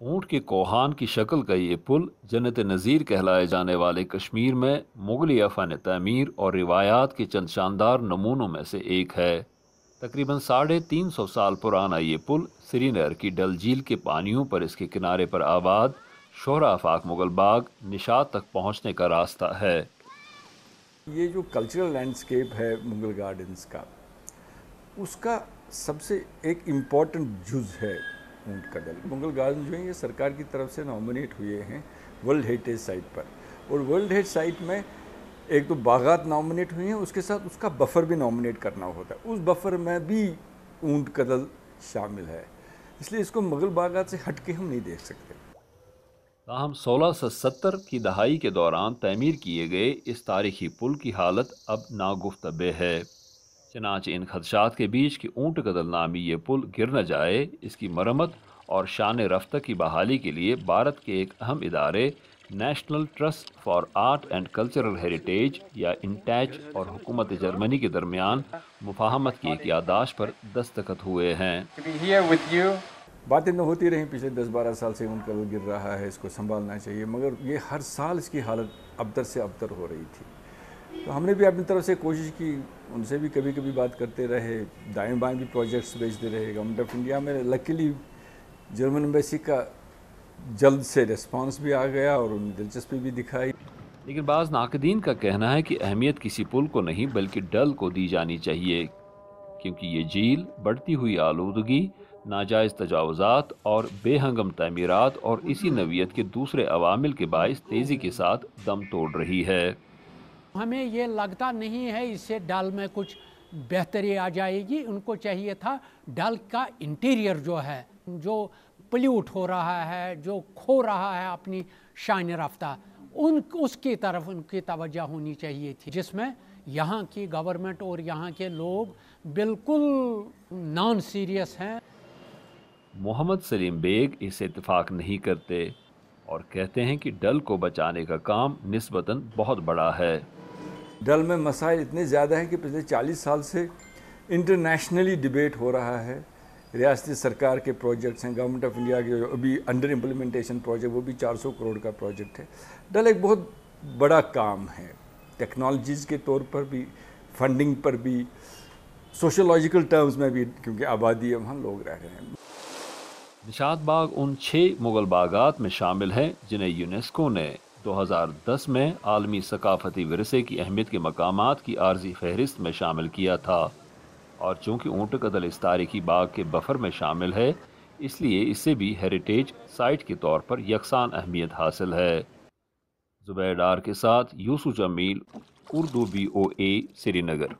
اونٹ کے کوہان کی شکل کا یہ پل جنت نظیر کہلائے جانے والے کشمیر میں مغلیہ فن تعمیر اور روایات کے چند شاندار نمونوں میں سے ایک ہے۔ تقریباً 350 سال پرانا یہ پل سری نگر کی ڈل جھیل کے پانیوں پر اس کے کنارے پر آباد شہرہ آفاق مغل باغ نشاط تک پہنچنے کا راستہ ہے۔ یہ جو کلچرل لینڈسکیپ ہے مغل گارڈنز کا، اس کا سب سے ایک امپورٹنٹ جز ہے اونٹ کا دل۔ مغل گارڈن جو ہیں یہ سرکار کی طرف سے نامنیٹ ہوئے ہیں ورلڈ ہیریٹیج سائٹ پر، اور ورلڈ ہیریٹیج سائٹ میں ایک تو باغات نامنیٹ ہوئی ہیں، اس کے ساتھ اس کا بفر بھی نامنیٹ کرنا ہوتا ہے۔ اس بفر میں بھی اونٹ کا دل شامل ہے، اس لیے اس کو مغل باغات سے ہٹ کے ہم نہیں دیکھ سکتے۔ تاہم 1670 کی دہائی کے دوران تعمیر کیے گئے اس تاریخی پل کی حالت اب ناگفتبع ہے۔ چنانچہ ان خدشات کے بیچ کہ اونٹ کدل نامی یہ پل گر نہ جائے، اس کی مرمت اور شان رفتہ کی بحالی کے لیے بھارت کے ایک اہم ادارے national trust for art and cultural heritage یا انٹیچ اور حکومت جرمنی کے درمیان مفاہمت کی ایک یادداشت پر دستخط ہوئے ہیں۔ باتیں تو ہوتی رہیں پچھلے 10-12 سال سے اونٹ کا دل گر رہا ہے، اس کو سنبھالنا چاہیے، مگر یہ ہر سال اس کی حالت ابتر سے ابتر ہو رہی تھی۔ تو ہم نے بھی اپنی طرف سے کوشش کی، ان سے بھی کبھی کبھی بات کرتے رہے، دائیں بائیں بھی پروجیکٹس بھیجتے رہے۔ گورنمنٹ آف انڈیا میں لکیلی جرمن ایمبیسی کا جلد سے ریسپانس بھی آ گیا اور انہوں نے دلچسپی بھی دکھائی۔ لیکن بعض ناقدین کا کہنا ہے کہ اہمیت کسی پل کو نہیں بلکہ ڈل کو دی جانی چاہیے، کیونکہ یہ جھیل بڑھتی ہوئی آلودگی، ناجائز تجاوزات اور بے ہنگم تعمیرات اور اسی نوعیت کے دوسرے عوامل کے باعث تیزی کے ساتھ دم توڑ رہی ہے۔ ہمیں یہ لگتا نہیں ہے اس سے ڈل میں کچھ بہتری آ جائے گی۔ ان کو چاہیے تھا ڈل کا انٹیریئر جو ہے، جو پلیوٹ ہو رہا ہے، جو کھو رہا ہے اپنی شان رفتہ، اس کی طرف ان کی توجہ ہونی چاہیے تھی، جس میں یہاں کی گورنمنٹ اور یہاں کے لوگ بالکل نان سیریس ہیں۔ محمد سلیم بیگ اس سے اتفاق نہیں کرتے اور کہتے ہیں کہ ڈل کو بچانے کا کام نسبتاً بہت بڑا ہے۔ ڈل میں مسائل اتنے زیادہ ہیں کہ پچھلے 40 سال سے انٹرنیشنلی ڈیبیٹ ہو رہا ہے۔ ریاستی سرکار کے پروجیکٹس ہیں، گورنمنٹ آف انڈیا کے جو ابھی انڈر امپلیمنٹیشن پروجیکٹ، وہ بھی 400 کروڑ کا پروجیکٹ ہے۔ ڈل ایک بہت بڑا کام ہے، ٹیکنالوجیز کے طور پر بھی، فنڈنگ پر بھی، سوشولوجیکل ٹرمز میں بھی، کیونکہ آبادی ہے وہاں، لوگ رہ رہے ہیں۔ نشاط باغ ان 6 مغل باغات میں شامل ہیں جنہیں یونیسکو نے 2010 میں عالمی ثقافتی ورثے کی اہمیت کے مقامات کی عارضی فہرست میں شامل کیا تھا، اور چونکہ اونٹ کا دل اس تاریخی باغ کے بفر میں شامل ہے، اس لیے اسے بھی ہیریٹیج سائٹ کے طور پر یکساں اہمیت حاصل ہے۔ زبیر ڈار کے ساتھ یوسف جمیل، اردو BOA، سری نگر۔